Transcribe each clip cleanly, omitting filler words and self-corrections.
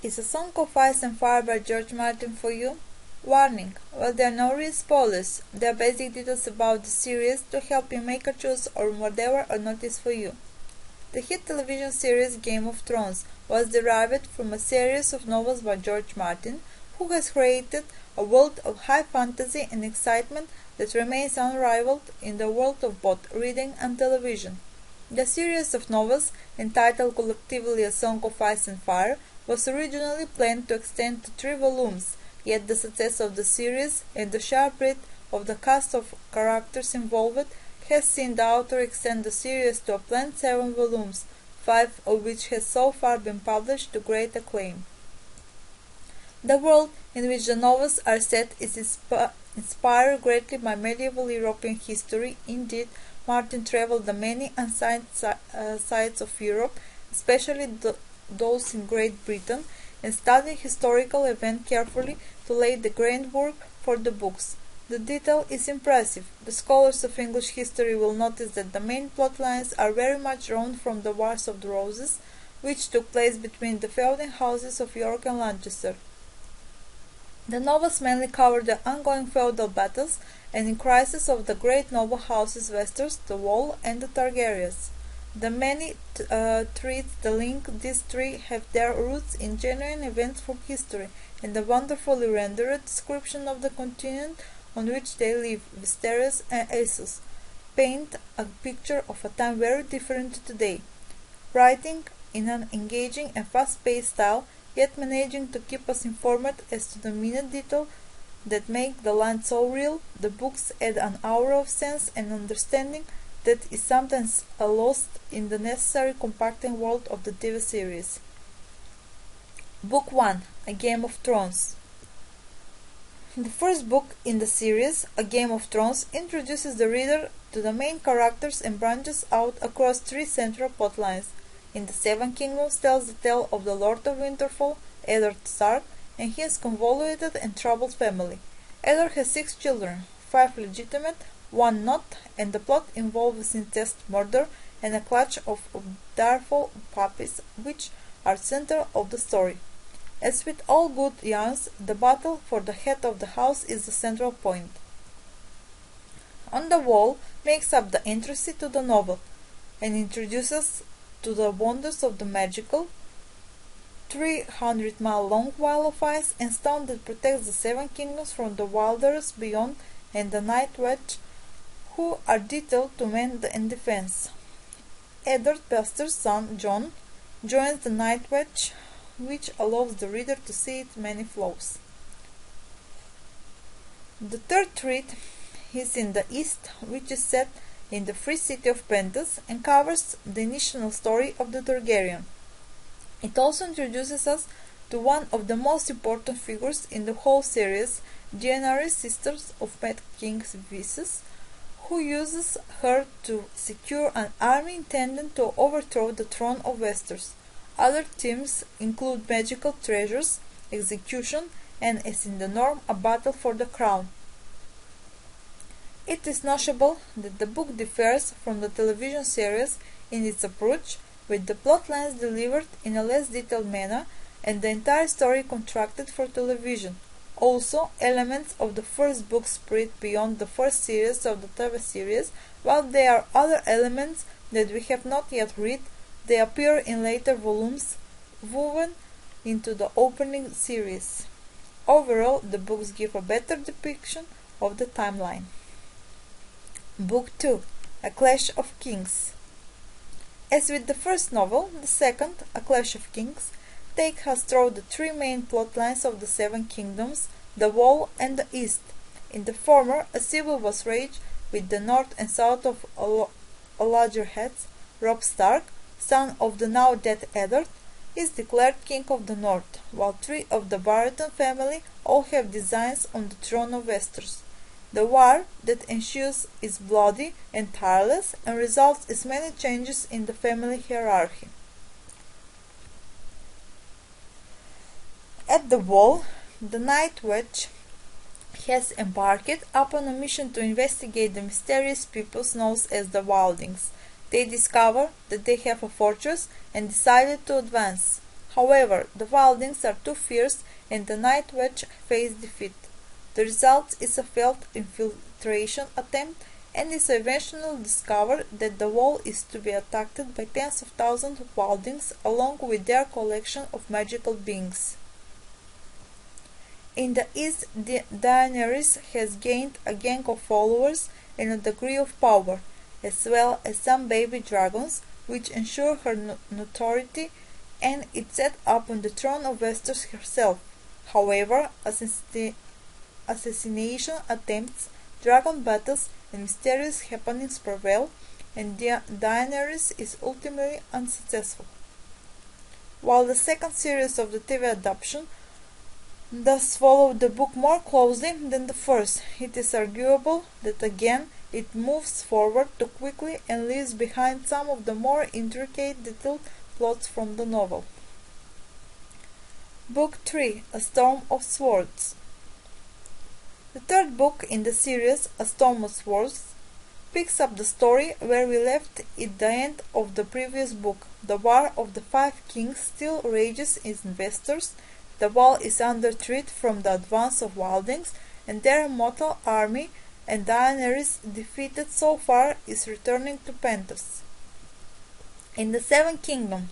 Is A Song of Ice and Fire by George Martin for you? Warning: while there are no real spoilers, there are basic details about the series to help you make a choice or whatever or not is for you. The hit television series Game of Thrones was derived from a series of novels by George Martin, who has created a world of high fantasy and excitement that remains unrivaled in the world of both reading and television. The series of novels, entitled collectively A Song of Ice and Fire, was originally planned to extend to 3 volumes, yet the success of the series and the sharp breadth of the cast of characters involved has seen the author extend the series to a planned 7 volumes, 5 of which has so far been published to great acclaim. The world in which the novels are set is inspired greatly by medieval European history. Indeed, Martin traveled the many unsigned sites of Europe, especially those in Great Britain, and studied historical events carefully to lay the groundwork for the books. The detail is impressive. The scholars of English history will notice that the main plot lines are very much drawn from the Wars of the Roses, which took place between the feuding houses of York and Lancaster. The novels mainly cover the ongoing feudal battles and crises of the great noble houses Westeros, the Wall, and the Targaryens. The many threads that link these three have their roots in genuine events from history, and the wonderfully rendered description of the continent on which they live, Westeros and Essos, paint a picture of a time very different to today. Writing in an engaging and fast-paced style, yet managing to keep us informed as to the minute detail that make the land so real, the books add an aura of sense and understanding that is sometimes lost in the necessary compacting world of the TV series. Book 1: A Game of Thrones. The first book in the series, A Game of Thrones, introduces the reader to the main characters and branches out across 3 central plot lines. In the Seven Kingdoms tells the tale of the Lord of Winterfell, Eddard Stark, and his convoluted and troubled family. Eddard has 6 children, 5 legitimate, 1 not, and the plot involves incest, murder, and a clutch of direful puppies, which are center of the story. As with all good yarns, the battle for the head of the house is the central point. On the Wall makes up the entry to the novel, and introduces to the wonders of the magical 300-mile-long wall of ice and stone that protects the 7 kingdoms from the Wanderers beyond, and the Night Watch, who are detailed to man and defense. Eddard Buster's son, Jon, joins the Night Watch, which allows the reader to see its many flaws. The third thread is in the East, which is set in the free city of Pentos and covers the initial story of the Targaryen. It also introduces us to one of the most important figures in the whole series, Daenerys, sister of Mad King Viserys, who uses her to secure an army intended to overthrow the throne of Westeros. Other themes include magical treasures, execution, and, as in the norm, a battle for the crown. It is noticeable that the book differs from the television series in its approach, with the plot lines delivered in a less detailed manner and the entire story contracted for television. Also, elements of the first book spread beyond the first series of the TV series, while there are other elements that we have not yet read. They appear in later volumes, woven into the opening series. Overall, the books give a better depiction of the timeline. Book 2: A Clash of Kings. As with the first novel, the second, A Clash of Kings, takes us through the 3 main plot lines of the 7 kingdoms, the Wall and the East. In the former, a civil war raged with the north and south of Loggerheads. Robb Stark, son of the now dead Eddard, is declared king of the north, while 3 of the Baratheon family all have designs on the throne of Westeros. The war that ensues is bloody and tireless and results in many changes in the family hierarchy. At the Wall, the Night Watch has embarked upon a mission to investigate the mysterious peoples known as the Wildlings. They discover that they have a fortress and decided to advance. However, the Wildings are too fierce and the Nightwatch face defeat. The result is a failed infiltration attempt, and is eventually discovered that the wall is to be attacked by tens of thousands of Wildings along with their collection of magical beings. In the East, Daenerys has gained a gang of followers and a degree of power, as well as some baby dragons, which ensure her notoriety, and is set up on the throne of Westeros herself. However, assassination attempts, dragon battles, and mysterious happenings prevail, and Daenerys is ultimately unsuccessful. While the second series of the TV adaptation thus followed the book more closely than the first, it is arguable that again it moves forward too quickly and leaves behind some of the more intricate detailed plots from the novel. Book 3: A Storm of Swords. The third book in the series, A Storm of Swords, picks up the story where we left at the end of the previous book. The War of the Five Kings still rages in Westeros. The wall is under threat from the advance of Wildings and their mortal army, and Daenerys, defeated so far, is returning to Pentos. In the Seven Kingdoms,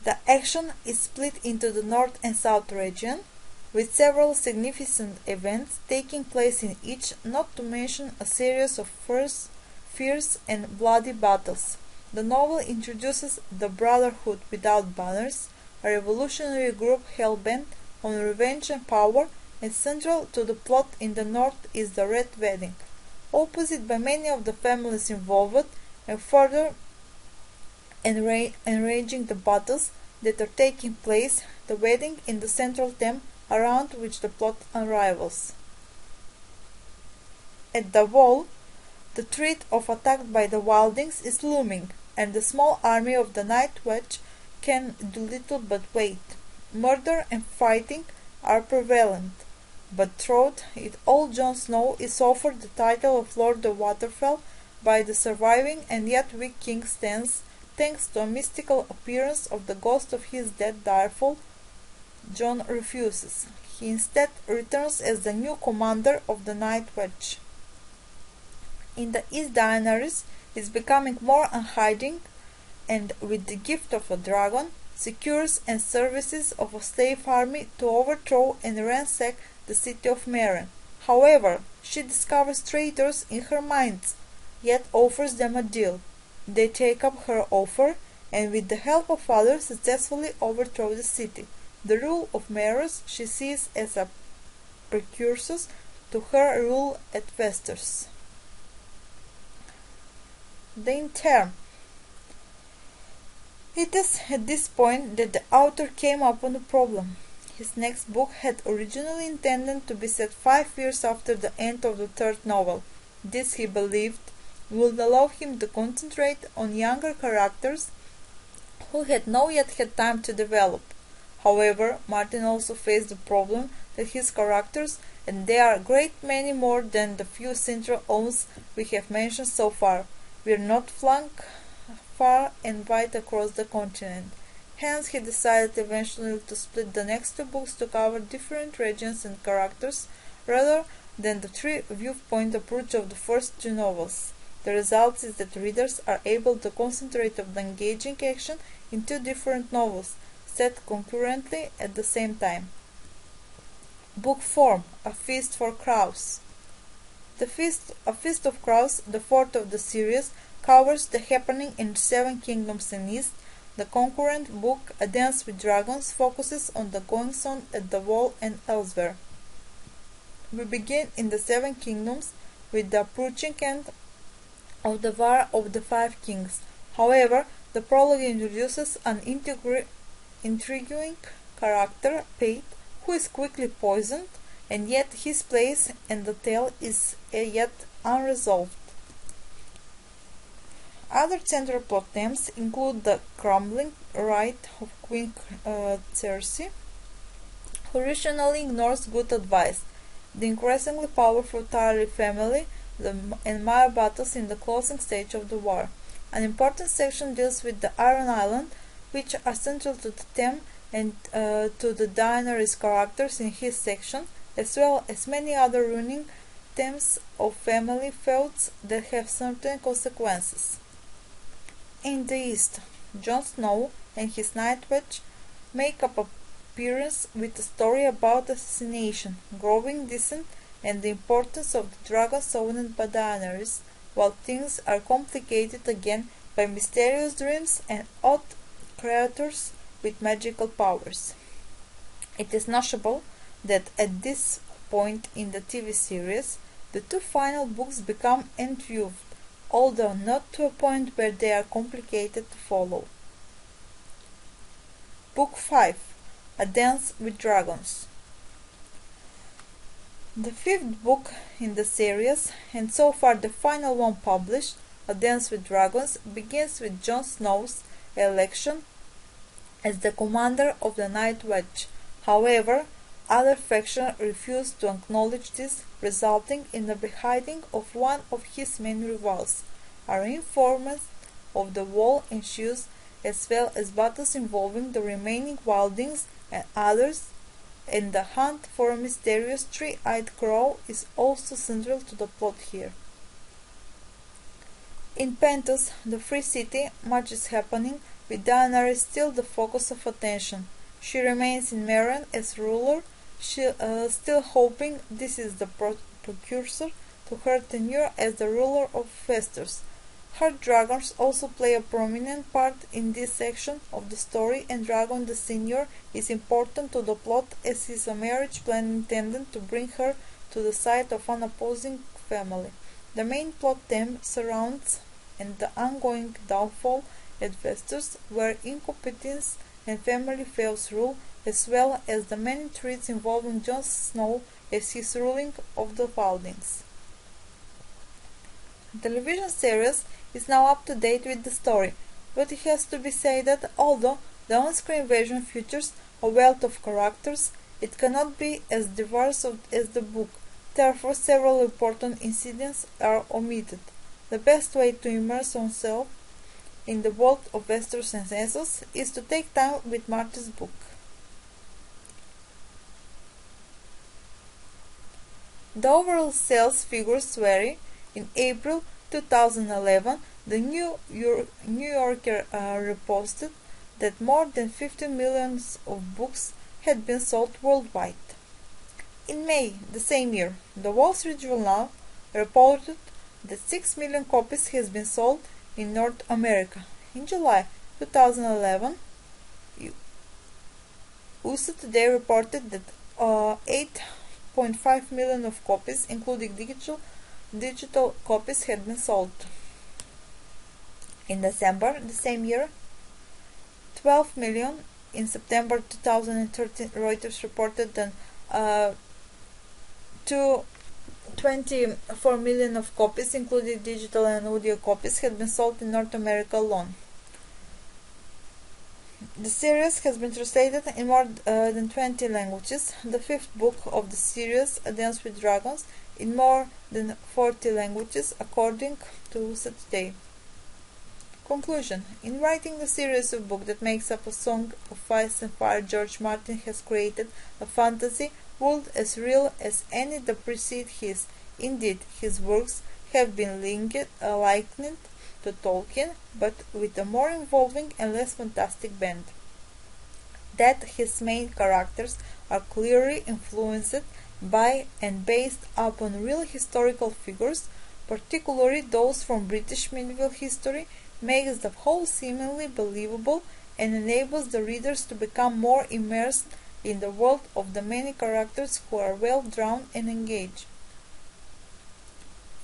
the action is split into the North and South region, with several significant events taking place in each, not to mention a series of fierce and bloody battles. The novel introduces the Brotherhood Without Banners, a revolutionary group hell-bent on revenge and power, and central to the plot in the North is the Red Wedding, opposite by many of the families involved, and further enraging the battles that are taking place, the wedding in the central theme around which the plot unravels. At the wall, the threat of attack by the Wildings is looming, and the small army of the Nightwatch can do little but wait. Murder and fighting are prevalent, but throughout it all Jon Snow is offered the title of Lord of Winterfell by the surviving and yet weak king Stannis, thanks to a mystical appearance of the ghost of his dead direful. Jon refuses. He instead returns as the new commander of the Nightwatch. In the East, Daenerys is becoming more unhiding, and with the gift of a dragon, secures and services of a slave army to overthrow and ransack the city of Meereen. However, she discovers traitors in her minds, yet offers them a deal. They take up her offer, and with the help of others successfully overthrow the city. The rule of Meereen she sees as a precursor to her rule at Westeros. The Interim. It is at this point that the author came upon a problem. His next book had originally intended to be set 5 years after the end of the third novel. This, he believed, would allow him to concentrate on younger characters who had not yet had time to develop. However, Martin also faced the problem that his characters, and there are a great many more than the few central ones we have mentioned so far, were not flung far and wide across the continent. Hence, he decided eventually to split the next 2 books to cover different regions and characters, rather than the 3 viewpoint approach of the first 2 novels. The result is that readers are able to concentrate on the engaging action in 2 different novels, set concurrently at the same time. Book 4: A Feast for Crows. A Feast of Crows, the 4th of the series, covers the happening in the 7 Kingdoms and East. The concurrent book, A Dance with Dragons, focuses on the goings-on at the Wall and elsewhere. We begin in the 7 Kingdoms with the approaching end of the War of the Five Kings. However, the prologue introduces an intriguing character, Pate, who is quickly poisoned, and yet his place in the tale is yet unresolved. Other central plot themes include the crumbling right of Queen Cersei, who rationally ignores good advice, the increasingly powerful Tarly family, and minor battles in the closing stage of the war. An important section deals with the Iron Island, which are central to the theme and to the Daenerys characters in his section, as well as many other running themes of family feuds that have certain consequences. In the East, Jon Snow and his Night Watch make up appearance with a story about assassination, growing dissent, and the importance of the dragons owned by Daenerys, while things are complicated again by mysterious dreams and odd creatures with magical powers. It is notable that at this point in the TV series, the two final books become involved, although not to a point where they are complicated to follow. Book 5: A Dance with Dragons. The fifth book in the series, and so far the final one published, A Dance with Dragons, begins with Jon Snow's election as the commander of the Night Watch. However, other factions refuse to acknowledge this, resulting in the beheading of one of his main rivals. A reinforcement of the Wall ensues, as well as battles involving the remaining wildlings and others, and the hunt for a mysterious three-eyed crow is also central to the plot here. In Pentos, the Free City, much is happening, with Daenerys still the focus of attention. She remains in Meereen as ruler, still hoping this is the precursor to her tenure as the ruler of Westeros. Her dragons also play a prominent part in this section of the story, and Dragon the Senior is important to the plot as he is a marriage plan intended to bring her to the side of an opposing family. The main plot theme surrounds and the ongoing downfall at Westeros, where incompetence and family feuds rule, as well as the many threats involving Jon Snow as his ruling of the Wildlings. The television series is now up to date with the story, but it has to be said that although the on-screen version features a wealth of characters, it cannot be as diverse as the book. Therefore, several important incidents are omitted. The best way to immerse oneself in the world of Westeros and Essos is to take time with Martin's book. The overall sales figures vary. In April 2011, the New Yorker reported that more than 50 million of books had been sold worldwide. In May the same year, the Wall Street Journal reported that 6 million copies has been sold in North America. In July 2011, USA Today reported that 8.5 million of copies, including digital copies, had been sold. In December the same year, 12 million. In September 2013, Reuters reported that 24 million of copies, including digital and audio copies, had been sold in North America alone. The series has been translated in more than 20 languages. The fifth book of the series, A Dance with Dragons, in more than 40 languages, according to USA Today. Conclusion. In writing the series of books that makes up A Song of Ice and Fire, George Martin has created a fantasy world as real as any that preceded his. Indeed, his works have been likened to Tolkien, but with a more involving and less fantastic bent. That his main characters are clearly influenced by and based upon real historical figures, particularly those from British medieval history, makes the whole seemingly believable and enables the readers to become more immersed in the world of the many characters who are well drawn and engaged.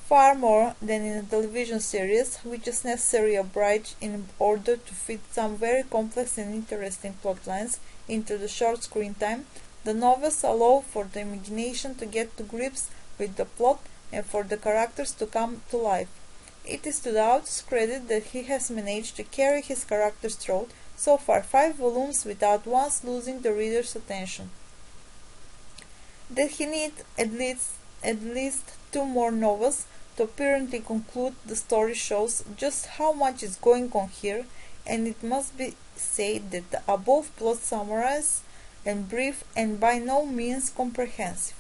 Far more than in a television series, which is necessarily abridged in order to fit some very complex and interesting plotlines into the short screen time, the novels allow for the imagination to get to grips with the plot and for the characters to come to life. It is to the author's credit that he has managed to carry his characters through so far 5 volumes without once losing the reader's attention. That he needs at least 2 more novels to apparently conclude the story shows just how much is going on here, and it must be say that the above plot summarized and brief and by no means comprehensive.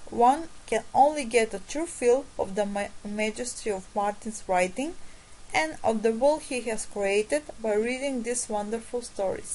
One can only get a true feel of the majesty of Martin's writing and of the world he has created by reading these wonderful stories.